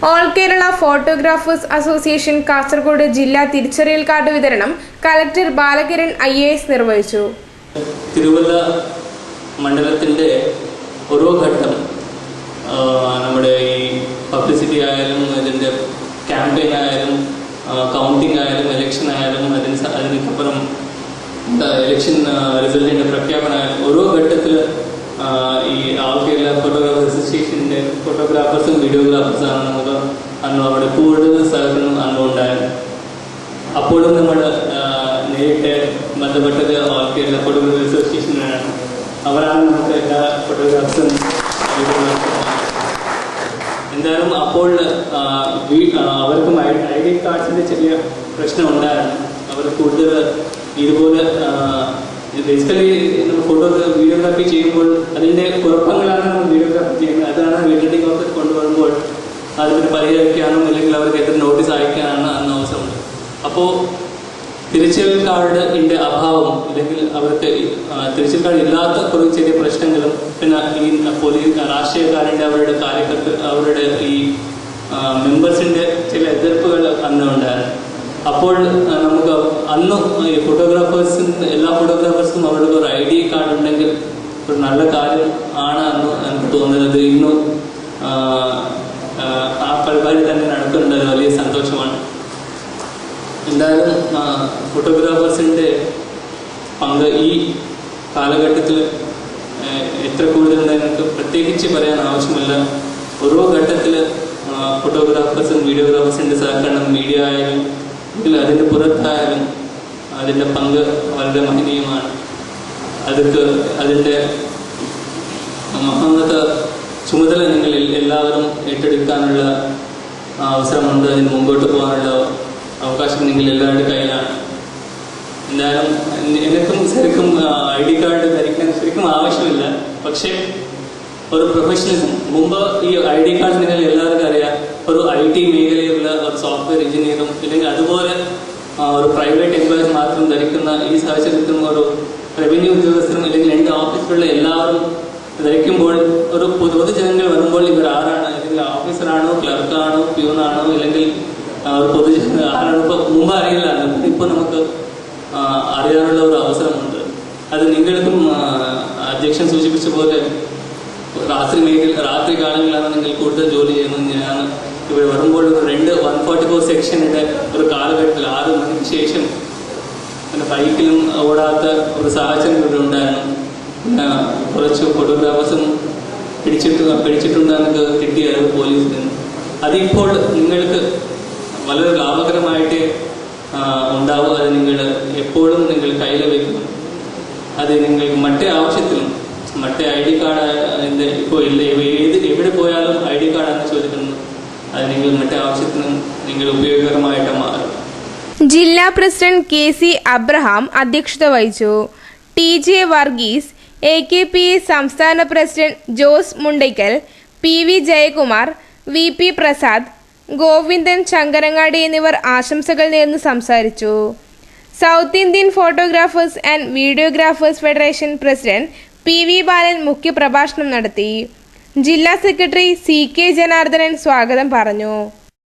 All Kerala photographers association Kasaragod ജില്ലാ തിരിച്ചറിയൽ card വിതരണം കളക്ടർ ബാലകിരൺ IAS നിർവഹിച്ചു. തിരുവല്ല മണ്ഡലത്തിന്റെ ഓരോ ഘട്ടം നമ്മുടെ ഈ പബ്ലിസിറ്റി ആയാലും ഇതിന്റെ ക്യാമ്പയിൻ ആയാലും കൗണ്ടിങ് ആയാലും ഇലക്ഷൻ ആയാലും അതിനപ്പുറം ഇലക്ഷൻ റിസൾട്ടിന്റെ പ്രഖ്യാപനം ആയാലും ഓരോ ഘട്ടത്തിൽ ഈ ഓൾ കേരള ഫോട്ടോഗ്രാഫേഴ്സ് അസോസിയേഷൻ്റെ ഫോട്ടോഗ്രാഫേഴ്സും വീഡിയോഗ്രാഫേഴ്സാണ് നമുക്ക് അന്ന് അവിടെ കൂടുതൽ സഹകരണം അന്നുണ്ടായത്. അപ്പോഴും നമ്മൾ നേരിട്ട് ബന്ധപ്പെട്ടത് ഓൾ കേരള ഫോട്ടോഗ്രാഫേഴ്സ് അസോസിയേഷനാണ്. അവരാണ് നമുക്ക് എല്ലാ ഫോട്ടോഗ്രാഫ്സും എന്തായാലും അപ്പോൾ അവർക്കും ID കാർഡ്സിൻ്റെ ചെറിയ പ്രശ്നം ഉണ്ടായിരുന്നു. അവർ കൂടുതൽ ഇതുപോലെ ബേസിക്കലി നമ്മൾ വീഡിയോഗ്രാഫി ചെയ്യുമ്പോൾ അതിൻ്റെ കുഴപ്പങ്ങളാണ് നമ്മൾ വീഡിയോഗ്രാഫി ചെയ്യുന്നത്. അതാണ് വീഡിയോഗ്രാഫി ഓഫീസ് കൊണ്ടുവരുമ്പോൾ അതിന് പരിഹരിക്കാനോ അല്ലെങ്കിൽ അവർക്ക് എത്ര നോട്ടീസ് അയക്കാനാണ് അന്ന് അവസരമുണ്ട്. അപ്പോൾ തിരിച്ചറിയൽ കാർഡിൻ്റെ അഭാവം അല്ലെങ്കിൽ അവർക്ക് തിരിച്ചറിയൽ കാർഡ് ഇല്ലാത്ത കുറേ ചെറിയ പ്രശ്നങ്ങളും പിന്നെ ഈ രാഷ്ട്രീയക്കാരൻ്റെ അവരുടെ കാര്യകർത്ത അവരുടെ ഈ മെമ്പേഴ്സിൻ്റെ ചില എതിർപ്പുകൾ അന്ന് ഉണ്ടായിരുന്നു. അപ്പോൾ നമുക്ക് അന്ന് ഈ എല്ലാ ഫോട്ടോഗ്രാഫേഴ്സും അവർക്ക് ഒരു ID കാർഡ് ഉണ്ടെങ്കിൽ ഒരു നല്ല കാര്യം ആണ് എന്ന് എനിക്ക് തോന്നുന്നത്. ഇന്നും ആ പരിപാടി തന്നെ നടക്കുന്നുണ്ട്. വലിയ സന്തോഷമാണ്. എന്തായാലും ഫോട്ടോഗ്രാഫേഴ്സിൻ്റെ പങ്ക് ഈ കാലഘട്ടത്തിൽ എത്ര കൂടുതലുണ്ടെന്ന് എനിക്ക് പ്രത്യേകിച്ച് പറയാൻ ആവശ്യമില്ല. ഓരോ ഘട്ടത്തിൽ ഫോട്ടോഗ്രാഫേഴ്സും വീഡിയോഗ്രാഫേഴ്സിൻ്റെ സഹകരണം മീഡിയ ആയാലും അതിൻ്റെ പുറത്തായാലും അതിൻ്റെ പങ്ക് വളരെ മഹനീയമാണ്. അതിൻ്റെ മഹോന്നത ചുമതല നിങ്ങൾ എല്ലാവരും ഏറ്റെടുക്കാനുള്ള അവസരമുണ്ട്. അതിന് മുമ്പോട്ട് പോകാനുള്ള അവകാശം നിങ്ങൾ എല്ലാവരുടെ കയ്യിലാണ്. എന്തായാലും എനിക്കും ശരിക്കും ID കാർഡ് ധരിക്കാൻ ശരിക്കും ആവശ്യമില്ല. പക്ഷേ ഒരു പ്രൊഫഷണലിസം മുമ്പ് ഈ ID കാർഡ് നിങ്ങൾ എല്ലാവർക്കും അറിയാം. ഒരു IT മേഖലയിലുള്ള ഒരു സോഫ്റ്റ്വെയർ എഞ്ചിനീയറും ഇല്ലെങ്കിൽ അതുപോലെ ഒരു പ്രൈവറ്റ് എംപ്ലോയീസ് മാത്രം ധരിക്കുന്ന ഈ സാഹചര്യത്തിലും ഒരു റവന്യൂ ഉദ്യോഗസ്ഥരും അല്ലെങ്കിൽ എൻ്റെ ഓഫീസിലുള്ള എല്ലാവരും ധരിക്കുമ്പോൾ ഒരു പൊതുജനങ്ങൾ വരുമ്പോൾ ഇവർ ആരാണ്, അല്ലെങ്കിൽ ഓഫീസറാണോ, ക്ലർക്കാണോ, പ്യൂണാണോ, ഇല്ലെങ്കിൽ ഒരു പൊതുജന ആരാണോ, ഇപ്പോൾ മുമ്പ് അറിയില്ല. ഇപ്പോൾ നമുക്ക് അറിയാനുള്ള ഒരു അവസരമുണ്ട്. അത് നിങ്ങൾക്കും അധ്യക്ഷൻ സൂചിപ്പിച്ച പോലെ രാത്രി കാലങ്ങളിലാണ് നിങ്ങൾ കൂടുതൽ ജോലി ചെയ്യുന്നത്. ഞാൻ ഇവിടെ വരുമ്പോൾ 144 സെക്ഷനുടെ ഒരു കാലഘട്ടത്തിൽ 6 മണിക്ക് ശേഷം പിന്നെ ബൈക്കിലും ഓടാത്ത ഒരു സാഹചര്യം ഇവിടെ ഉണ്ടായിരുന്നു. കുറച്ച് ഫോട്ടോഗ്രാഫേഴ്സും പിടിച്ചിട്ടുണ്ടെന്ന് കിട്ടിയത് പോലീസിൽ നിന്ന്. അതിപ്പോൾ നിങ്ങൾക്ക് വളരെ ലാഭകരമായിട്ട് ഉണ്ടാവും. അത് നിങ്ങൾ എപ്പോഴും നിങ്ങൾ കയ്യിൽ വയ്ക്കണം. അത് നിങ്ങൾക്ക് മറ്റേ ആവശ്യത്തിലും മറ്റേ ID കാർഡ് ഇപ്പോൾ എവിടെ പോയാലും ID കാർഡാണ് ചോദിക്കുന്നത്. അത് നിങ്ങൾ മറ്റേ ആവശ്യത്തിനും നിങ്ങൾ ഉപയോഗകരമായിട്ട് മാറും. ജില്ലാ പ്രസിഡന്റ് KC അബ്രഹാം അധ്യക്ഷത വഹിച്ചു. TJ വർഗീസ്, AKPA സംസ്ഥാന president Jose Mundakkal, PV Jayakumar, VP Prasad, Govindan Chankarangadi എന്നിവർ ആശംസകൾ നേർന്ന് സംസാരിച്ചു. South Indian photographers and videographers federation president PV Balan മുഖ്യപ്രഭാഷണം നടത്തി. ജില്ലാ സെക്രട്ടറി CK ജനാർദ്ദനൻ സ്വാഗതം പറഞ്ഞു.